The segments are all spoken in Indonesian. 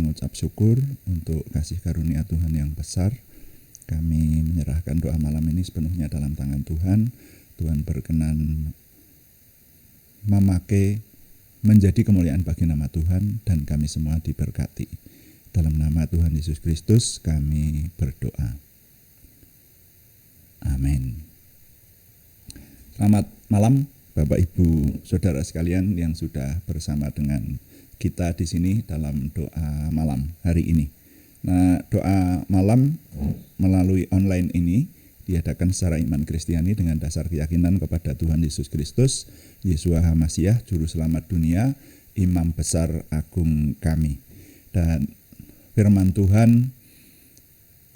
mengucap syukur untuk kasih karunia Tuhan yang besar. Kami menyerahkan doa malam ini sepenuhnya dalam tangan Tuhan. Tuhan berkenan memakai menjadi kemuliaan bagi nama Tuhan dan kami semua diberkati. Dalam nama Tuhan Yesus Kristus kami berdoa. Amin. Selamat malam Bapak Ibu Saudara sekalian yang sudah bersama dengan kita di sini dalam doa malam hari ini. Nah, doa malam melalui online ini diadakan secara iman Kristiani dengan dasar keyakinan kepada Tuhan Yesus Kristus, Yeshua HaMasyiah, Juru Selamat dunia, Imam Besar Agung kami. Dan firman Tuhan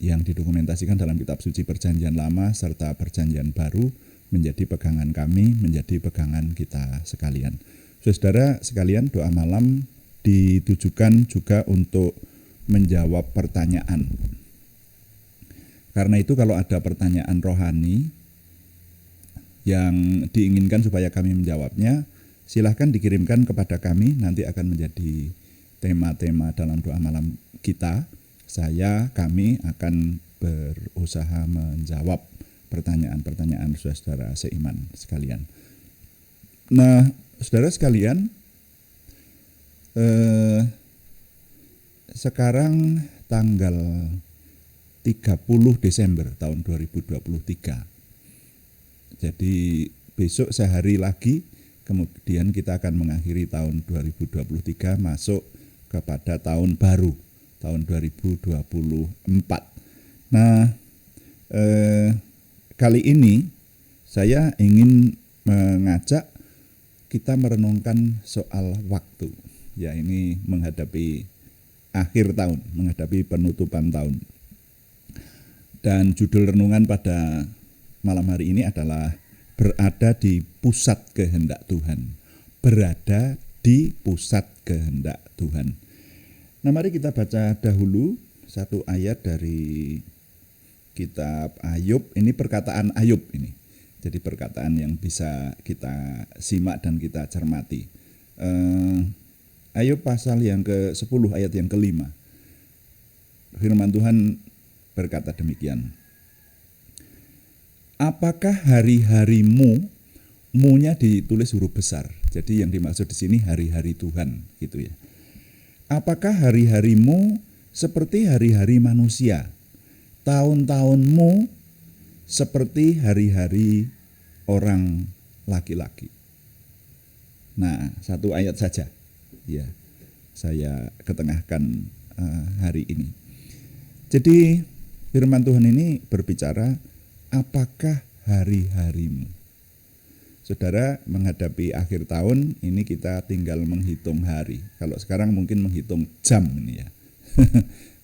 yang didokumentasikan dalam kitab suci Perjanjian Lama serta Perjanjian Baru menjadi pegangan kami, menjadi pegangan kita sekalian. Saudara sekalian, doa malam ditujukan juga untuk menjawab pertanyaan. Karena itu kalau ada pertanyaan rohani yang diinginkan supaya kami menjawabnya, silahkan dikirimkan kepada kami, nanti akan menjadi tema-tema dalam doa malam kita. Kami akan berusaha menjawab pertanyaan-pertanyaan saudara seiman sekalian. Nah, saudara sekalian, sekarang tanggal 30 Desember tahun 2023. Jadi besok sehari lagi, kemudian kita akan mengakhiri tahun 2023 masuk kepada tahun baru, tahun 2024. Nah, kali ini saya ingin mengajak kita merenungkan soal waktu. Ya, ini menghadapi akhir tahun, menghadapi penutupan tahun. Dan judul renungan pada malam hari ini adalah berada di pusat kehendak Tuhan. Berada di pusat kehendak Tuhan. Nah, mari kita baca dahulu satu ayat dari kitab Ayub. Ini perkataan Ayub ini. Jadi perkataan yang bisa kita simak dan kita cermati. Ayub pasal yang ke-10 ayat yang ke-5. Firman Tuhan berkata demikian. Apakah hari-harimu, mu-nya ditulis huruf besar. Jadi yang dimaksud di sini hari-hari Tuhan gitu ya. Apakah hari-harimu seperti hari-hari manusia? Tahun-tahunmu seperti hari-hari orang laki-laki. Nah, satu ayat saja ya saya ketengahkan hari ini. Jadi firman Tuhan ini berbicara apakah hari-harimu. Saudara, menghadapi akhir tahun ini kita tinggal menghitung hari. Kalau sekarang mungkin menghitung jam ini ya.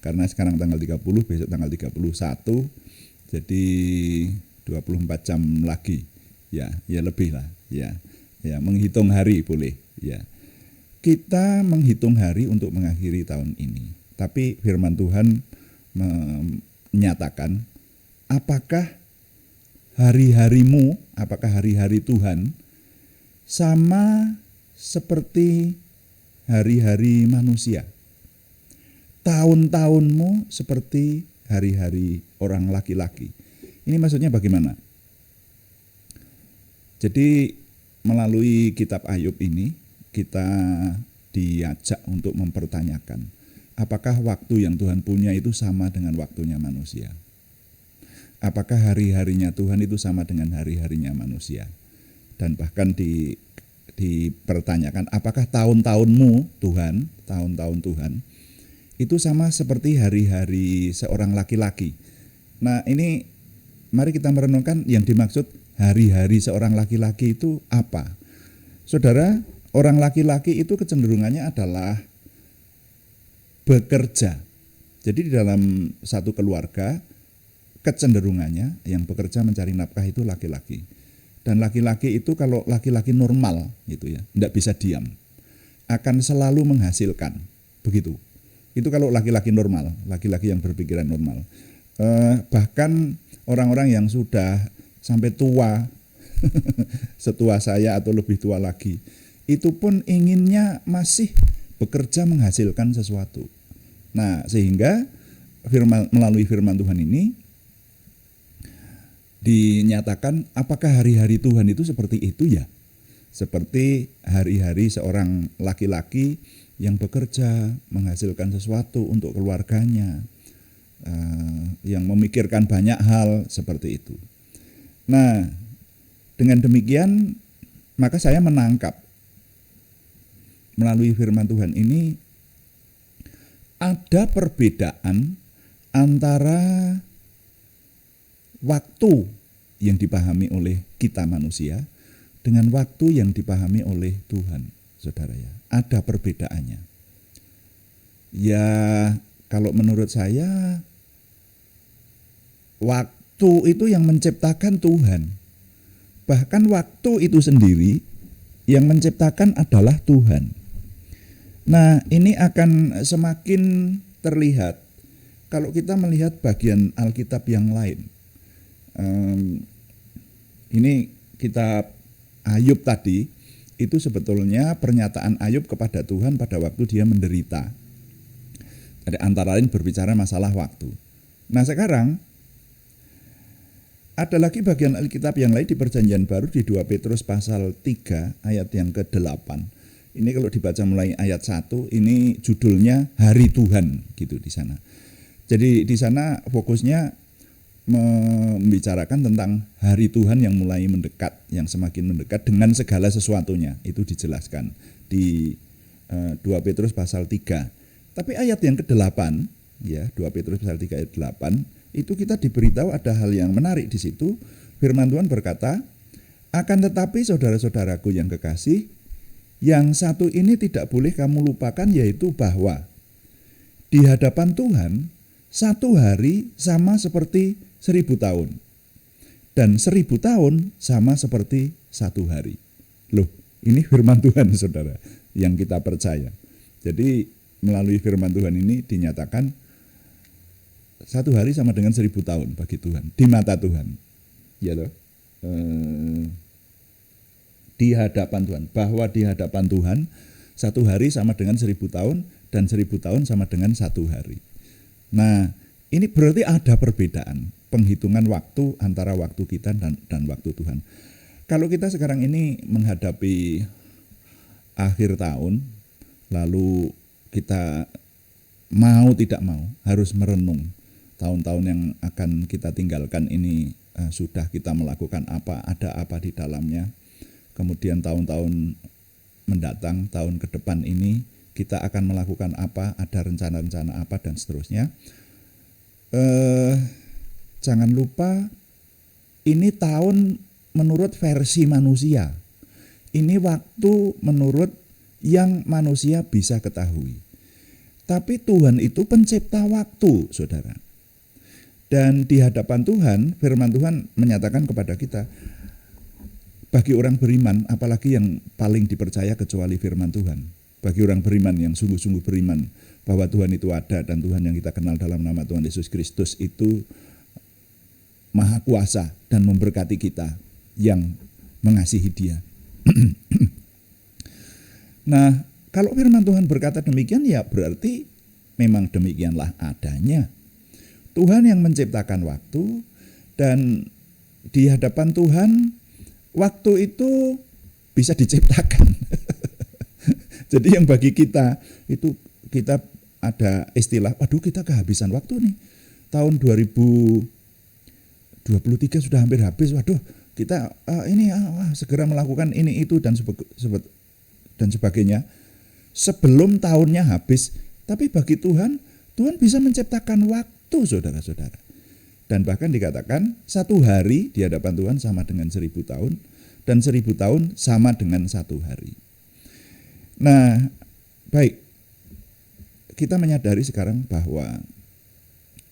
Karena sekarang tanggal 30, besok tanggal 31, jadi 24 jam lagi. Ya lebih lah, ya. Ya, menghitung hari boleh, ya. Kita menghitung hari untuk mengakhiri tahun ini. Tapi firman Tuhan menyatakan, apakah hari-harimu, apakah hari-hari Tuhan sama seperti hari-hari manusia? Tahun-tahunmu seperti hari-hari orang laki-laki. Ini maksudnya bagaimana? Jadi melalui kitab Ayub ini kita diajak untuk mempertanyakan apakah waktu yang Tuhan punya itu sama dengan waktunya manusia? Apakah hari-harinya Tuhan itu sama dengan hari-harinya manusia? Dan bahkan dipertanyakan apakah tahun-tahunmu Tuhan, tahun-tahun Tuhan itu sama seperti hari-hari seorang laki-laki. Nah, ini mari kita merenungkan yang dimaksud hari-hari seorang laki-laki itu apa? Saudara, orang laki-laki itu kecenderungannya adalah bekerja. Jadi di dalam satu keluarga kecenderungannya yang bekerja mencari nafkah itu laki-laki. Dan laki-laki itu kalau laki-laki normal gitu ya, tidak bisa diam. Akan selalu menghasilkan. Begitu. Itu kalau laki-laki normal, laki-laki yang berpikiran normal. Bahkan orang-orang yang sudah sampai tua, setua saya atau lebih tua lagi, itu pun inginnya masih bekerja menghasilkan sesuatu. Nah, sehingga melalui firman Tuhan ini dinyatakan apakah hari-hari Tuhan itu seperti itu ya? Seperti hari-hari seorang laki-laki yang bekerja, menghasilkan sesuatu untuk keluarganya, yang memikirkan banyak hal seperti itu. Nah, dengan demikian maka saya menangkap melalui firman Tuhan ini ada perbedaan antara waktu yang dipahami oleh kita manusia dengan waktu yang dipahami oleh Tuhan, saudara ya. Ada perbedaannya. Ya, kalau menurut saya waktu itu yang menciptakan Tuhan. Bahkan waktu itu sendiri yang menciptakan adalah Tuhan. Nah, ini akan semakin terlihat kalau kita melihat bagian Alkitab yang lain. Ini kitab Ayub tadi, itu sebetulnya pernyataan Ayub kepada Tuhan pada waktu dia menderita. Ada antara lain berbicara masalah waktu. Nah, sekarang ada lagi bagian Alkitab yang lain di Perjanjian Baru di 2 Petrus pasal 3 ayat yang ke-8. Ini kalau dibaca mulai ayat 1, ini judulnya Hari Tuhan gitu di sana. Jadi di sana fokusnya membicarakan tentang hari Tuhan yang mulai mendekat, yang semakin mendekat dengan segala sesuatunya. Itu dijelaskan di 2 Petrus pasal 3. Tapi ayat yang ke-8 ya, 2 Petrus pasal 3 ayat 8 itu kita diberitahu ada hal yang menarik di situ. Firman Tuhan berkata, "Akan tetapi saudara-saudaraku yang kekasih, yang satu ini tidak boleh kamu lupakan, yaitu bahwa di hadapan Tuhan satu hari sama seperti 1000 tahun, dan 1000 tahun sama seperti satu hari." Loh, ini firman Tuhan, saudara, yang kita percaya. Jadi melalui firman Tuhan ini dinyatakan satu hari sama dengan 1000 tahun bagi Tuhan, di mata Tuhan. Ya loh. Di hadapan Tuhan, bahwa di hadapan Tuhan satu hari sama dengan 1000 tahun, dan 1000 tahun sama dengan satu hari. Nah, ini berarti ada perbedaan penghitungan waktu antara waktu kita dan waktu Tuhan. Kalau kita sekarang ini menghadapi akhir tahun, lalu kita mau tidak mau harus merenung tahun-tahun yang akan kita tinggalkan ini, sudah kita melakukan apa, ada apa di dalamnya. Kemudian tahun-tahun mendatang, tahun ke depan ini kita akan melakukan apa, ada rencana-rencana apa, dan seterusnya. Jangan lupa ini tahun menurut versi manusia. Ini waktu menurut yang manusia bisa ketahui. Tapi Tuhan itu pencipta waktu, saudara. Dan di hadapan Tuhan, firman Tuhan menyatakan kepada kita, bagi orang beriman, apalagi yang paling dipercaya kecuali firman Tuhan, bagi orang beriman yang sungguh-sungguh beriman bahwa Tuhan itu ada, dan Tuhan yang kita kenal dalam nama Tuhan Yesus Kristus itu maha kuasa dan memberkati kita yang mengasihi Dia. Nah, kalau firman Tuhan berkata demikian, ya berarti memang demikianlah adanya. Tuhan yang menciptakan waktu, dan di hadapan Tuhan waktu itu bisa diciptakan. Jadi yang bagi kita itu, kita ada istilah, waduh kita kehabisan waktu nih. Tahun 2023 sudah hampir habis, waduh kita segera melakukan ini itu dan sebagainya sebelum tahunnya habis. Tapi bagi Tuhan, Tuhan bisa menciptakan waktu, saudara-saudara. Dan bahkan dikatakan satu hari di hadapan Tuhan sama dengan 1000 tahun, dan 1000 tahun sama dengan satu hari. Nah, baik, kita menyadari sekarang bahwa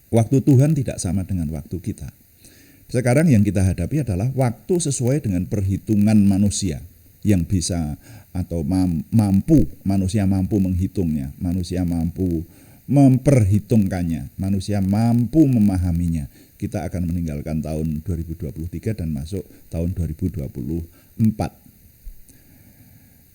waktu Tuhan tidak sama dengan waktu kita. Sekarang yang kita hadapi adalah waktu sesuai dengan perhitungan manusia yang bisa atau mampu, manusia mampu menghitungnya, manusia mampu memperhitungkannya, manusia mampu memahaminya. Kita akan meninggalkan tahun 2023 dan masuk tahun 2024.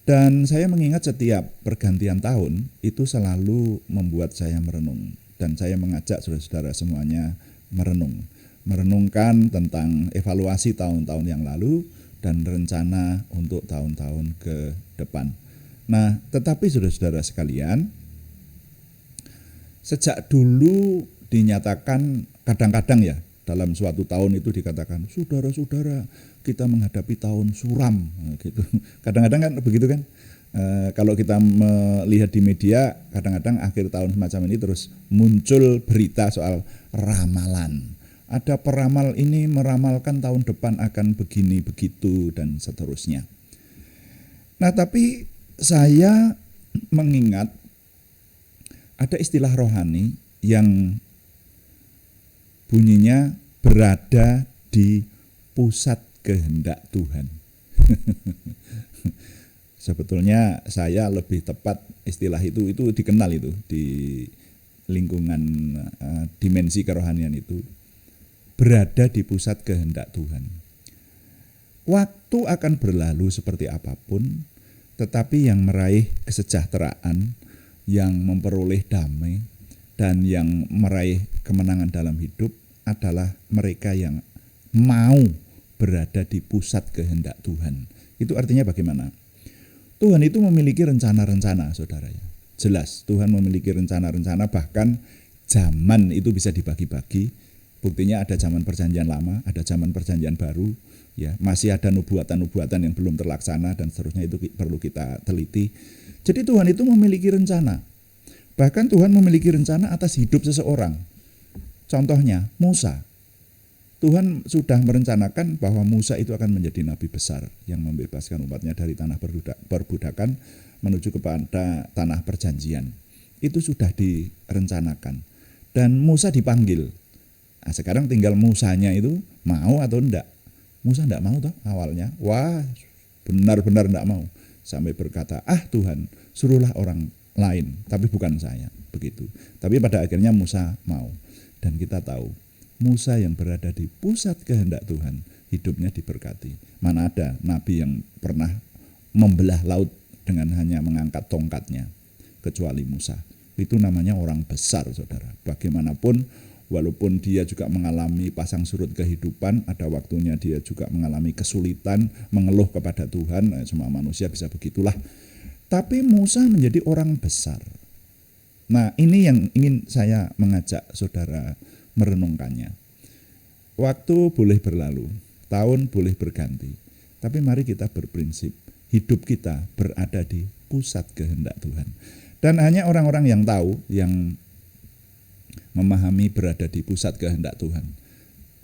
Dan saya mengingat setiap pergantian tahun itu selalu membuat saya merenung. Dan saya mengajak saudara-saudara semuanya merenung. Merenungkan tentang evaluasi tahun-tahun yang lalu dan rencana untuk tahun-tahun ke depan. Nah, tetapi saudara-saudara sekalian, sejak dulu dinyatakan kadang-kadang ya, dalam suatu tahun itu dikatakan, saudara-saudara kita menghadapi tahun suram, gitu. Kadang-kadang kan begitu kan. Kalau kita melihat di media, kadang-kadang akhir tahun semacam ini terus muncul berita soal ramalan. Ada peramal ini meramalkan tahun depan akan begini, begitu, dan seterusnya. Nah, tapi saya mengingat ada istilah rohani yang bunyinya berada di pusat kehendak Tuhan. Sebetulnya saya lebih tepat istilah itu dikenal itu di lingkungan dimensi kerohanian itu, berada di pusat kehendak Tuhan. Waktu akan berlalu seperti apapun, tetapi yang meraih kesejahteraan, yang memperoleh damai, dan yang meraih kemenangan dalam hidup adalah mereka yang mau berada di pusat kehendak Tuhan. Itu artinya bagaimana? Tuhan itu memiliki rencana-rencana, saudara ya. Jelas, Tuhan memiliki rencana-rencana, bahkan zaman itu bisa dibagi-bagi. Buktinya ada zaman perjanjian lama, ada zaman perjanjian baru, ya, masih ada nubuatan-nubuatan yang belum terlaksana dan seterusnya, itu perlu kita teliti. Jadi Tuhan itu memiliki rencana. Bahkan Tuhan memiliki rencana atas hidup seseorang. Contohnya Musa. Tuhan sudah merencanakan bahwa Musa itu akan menjadi nabi besar yang membebaskan umatnya dari tanah perbudakan menuju kepada tanah perjanjian. Itu sudah direncanakan. Dan Musa dipanggil. Nah, sekarang tinggal Musanya itu mau atau enggak. Musa enggak mau toh awalnya. Wah, benar-benar enggak mau. Sampai berkata, Tuhan, suruhlah orang lain, tapi bukan saya. Begitu. Tapi pada akhirnya Musa mau. Dan kita tahu, Musa yang berada di pusat kehendak Tuhan, hidupnya diberkati. Mana ada nabi yang pernah membelah laut dengan hanya mengangkat tongkatnya, kecuali Musa. Itu namanya orang besar, saudara. Bagaimanapun, walaupun dia juga mengalami pasang surut kehidupan, ada waktunya dia juga mengalami kesulitan, mengeluh kepada Tuhan, semua manusia bisa begitulah. Tapi Musa menjadi orang besar. Nah, ini yang ingin saya mengajak saudara merenungkannya. Waktu boleh berlalu, tahun boleh berganti, tapi mari kita berprinsip, hidup kita berada di pusat kehendak Tuhan. Dan hanya orang-orang yang tahu, yang memahami berada di pusat kehendak Tuhan.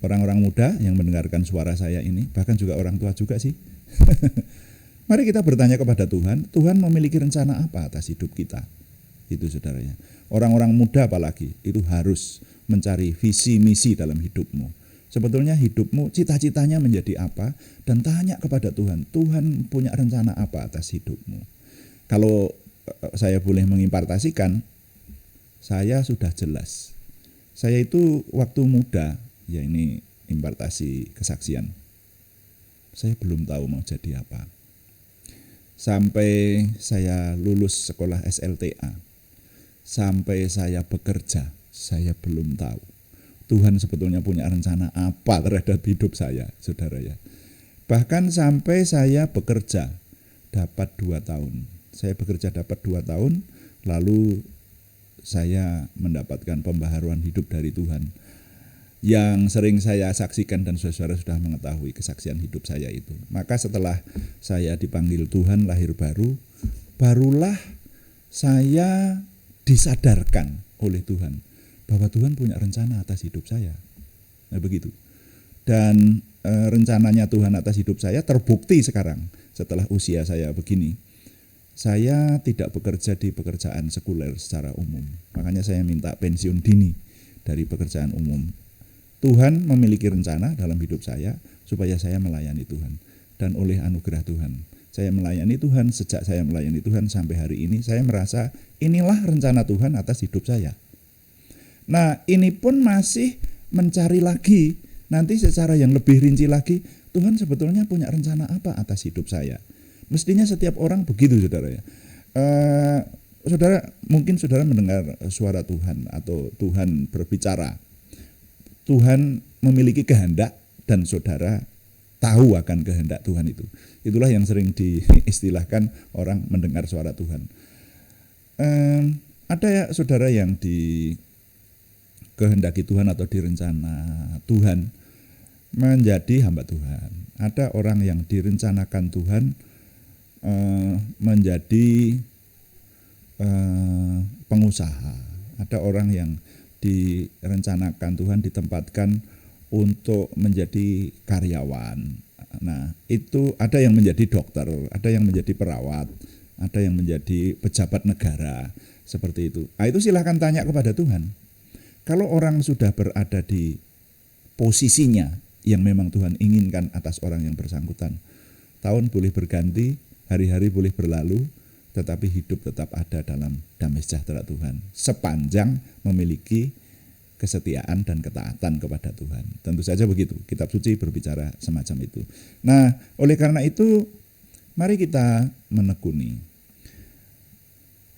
Orang-orang muda yang mendengarkan suara saya ini, bahkan juga orang tua juga sih. Mari kita bertanya kepada Tuhan, Tuhan memiliki rencana apa atas hidup kita? Itu saudaranya. Orang-orang muda apalagi, itu harus mencari visi misi dalam hidupmu. Sebetulnya hidupmu, cita-citanya menjadi apa? Dan tanya kepada Tuhan, Tuhan punya rencana apa atas hidupmu? Kalau saya boleh mengimpartasikan, saya sudah jelas. Saya itu waktu muda, ya ini impartasi kesaksian, saya belum tahu mau jadi apa. Sampai saya lulus sekolah SLTA, sampai saya bekerja, saya belum tahu Tuhan sebetulnya punya rencana apa terhadap hidup saya, saudara ya. Bahkan sampai saya bekerja dapat 2 tahun. Saya bekerja dapat 2 tahun, lalu saya mendapatkan pembaharuan hidup dari Tuhan. Yang sering saya saksikan dan saudara sudah mengetahui kesaksian hidup saya itu. Maka setelah saya dipanggil Tuhan lahir baru, barulah saya disadarkan oleh Tuhan bahwa Tuhan punya rencana atas hidup saya. Nah begitu. Dan rencananya Tuhan atas hidup saya terbukti sekarang setelah usia saya begini. Saya tidak bekerja di pekerjaan sekuler secara umum. Makanya saya minta pensiun dini dari pekerjaan umum. Tuhan memiliki rencana dalam hidup saya supaya saya melayani Tuhan. Dan oleh anugerah Tuhan, saya melayani Tuhan. Sejak saya melayani Tuhan sampai hari ini, saya merasa inilah rencana Tuhan atas hidup saya. Nah, ini pun masih mencari lagi, nanti secara yang lebih rinci lagi, Tuhan sebetulnya punya rencana apa atas hidup saya. Mestinya setiap orang begitu, saudara ya. Saudara, mungkin saudara mendengar suara Tuhan atau Tuhan berbicara. Tuhan memiliki kehendak dan saudara tahu akan kehendak Tuhan itu. Itulah yang sering diistilahkan orang mendengar suara Tuhan. Ada ya saudara yang dikehendaki Tuhan atau direncana Tuhan menjadi hamba Tuhan. Ada orang yang direncanakan Tuhan menjadi pengusaha. Ada orang yang direncanakan Tuhan ditempatkan untuk menjadi karyawan. Nah, itu ada yang menjadi dokter, ada yang menjadi perawat, ada yang menjadi pejabat negara, seperti itu. Nah, itu silahkan tanya kepada Tuhan. Kalau orang sudah berada di posisinya yang memang Tuhan inginkan atas orang yang bersangkutan, tahun boleh berganti, hari-hari boleh berlalu, tetapi hidup tetap ada dalam damai sejahtera Tuhan, sepanjang memiliki kesetiaan dan ketaatan kepada Tuhan. Tentu saja begitu, kitab suci berbicara semacam itu. Nah, oleh karena itu, mari kita menekuni.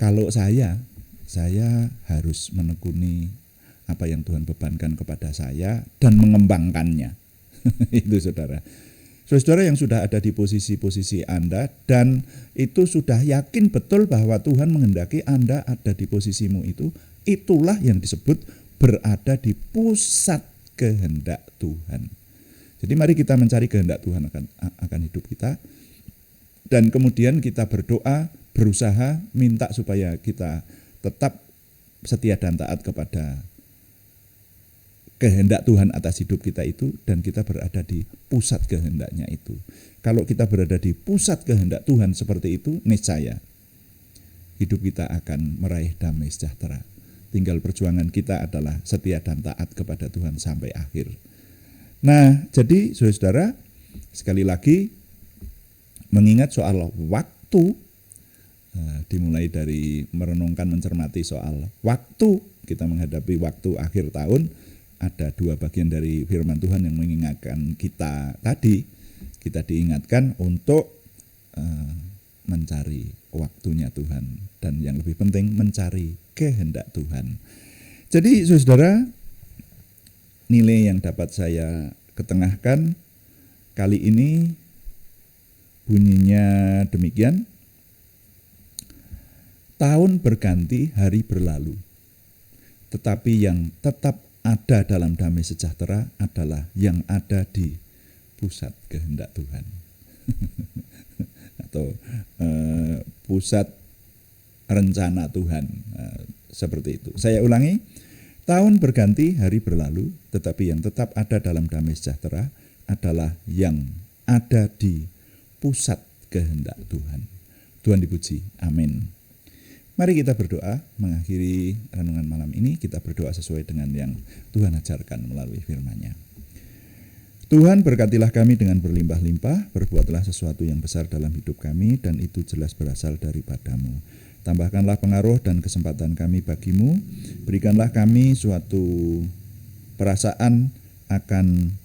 Kalau saya harus menekuni apa yang Tuhan bebankan kepada saya dan mengembangkannya. Itu saudara. Saudara yang sudah ada di posisi-posisi Anda dan itu sudah yakin betul bahwa Tuhan menghendaki Anda ada di posisimu itu, itulah yang disebut berada di pusat kehendak Tuhan. Jadi mari kita mencari kehendak Tuhan akan hidup kita dan kemudian kita berdoa, berusaha minta supaya kita tetap setia dan taat kepada kehendak Tuhan atas hidup kita itu dan kita berada di pusat kehendaknya itu. Kalau kita berada di pusat kehendak Tuhan seperti itu, niscaya hidup kita akan meraih damai sejahtera. Tinggal perjuangan kita adalah setia dan taat kepada Tuhan sampai akhir. Nah, jadi saudara, sekali lagi mengingat soal waktu, dimulai dari merenungkan, mencermati soal waktu, kita menghadapi waktu akhir tahun. Ada dua bagian dari firman Tuhan yang mengingatkan kita tadi. Kita diingatkan untuk mencari waktunya Tuhan. Dan yang lebih penting mencari kehendak Tuhan. Jadi saudara, nilai yang dapat saya ketengahkan kali ini bunyinya demikian. Tahun berganti, hari berlalu. Tetapi yang tetap ada dalam damai sejahtera adalah yang ada di pusat kehendak Tuhan. Atau pusat rencana Tuhan, seperti itu. Saya ulangi, tahun berganti, hari berlalu, tetapi yang tetap ada dalam damai sejahtera adalah yang ada di pusat kehendak Tuhan. Tuhan dipuji, amin. Mari kita berdoa mengakhiri renungan malam ini. Kita berdoa sesuai dengan yang Tuhan ajarkan melalui firman-Nya. Tuhan, berkatilah kami dengan berlimpah-limpah, berbuatlah sesuatu yang besar dalam hidup kami, dan itu jelas berasal daripada-Mu. Tambahkanlah pengaruh dan kesempatan kami bagi-Mu, berikanlah kami suatu perasaan akan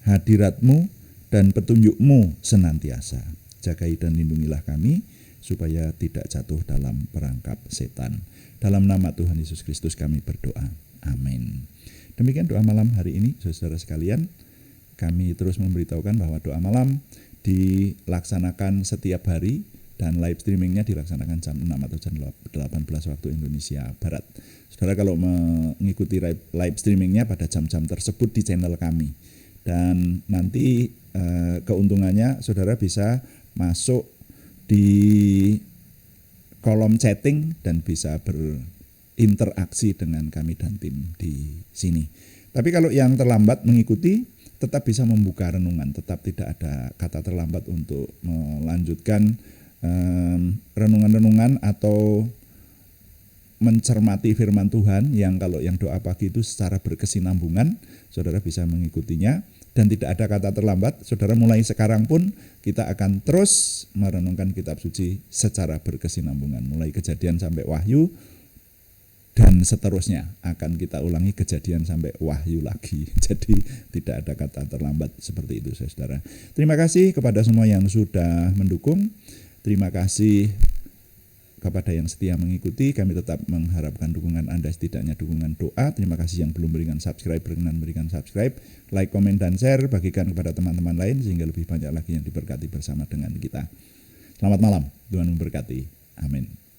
hadirat-Mu dan petunjuk-Mu senantiasa. Jagai dan lindungilah kami, supaya tidak jatuh dalam perangkap setan. Dalam nama Tuhan Yesus Kristus kami berdoa. Amin. Demikian doa malam hari ini, saudara sekalian. Kami terus memberitahukan bahwa doa malam dilaksanakan setiap hari dan live streamingnya dilaksanakan jam 6 atau jam 18 waktu Indonesia Barat. Saudara kalau mengikuti live streamingnya pada jam-jam tersebut di channel kami. Dan nanti keuntungannya saudara bisa masuk di kolom chatting dan bisa berinteraksi dengan kami dan tim di sini. Tapi kalau yang terlambat mengikuti, tetap bisa membuka renungan, tetap tidak ada kata terlambat untuk melanjutkan renungan-renungan atau mencermati firman Tuhan yang kalau yang doa pagi itu secara berkesinambungan, saudara bisa mengikutinya. Dan tidak ada kata terlambat, saudara mulai sekarang pun kita akan terus merenungkan kitab suci secara berkesinambungan. Mulai Kejadian sampai Wahyu, dan seterusnya akan kita ulangi kejadian sampai wahyu lagi. Jadi tidak ada kata terlambat seperti itu, saudara. Terima kasih kepada semua yang sudah mendukung. Terima kasih kepada yang setia mengikuti. Kami tetap mengharapkan dukungan Anda, setidaknya dukungan doa. Terima kasih yang belum berikan subscribe, berkenan berikan subscribe, like, komen, dan share, bagikan kepada teman-teman lain sehingga lebih banyak lagi yang diberkati bersama dengan kita. Selamat malam, Tuhan memberkati. Amin.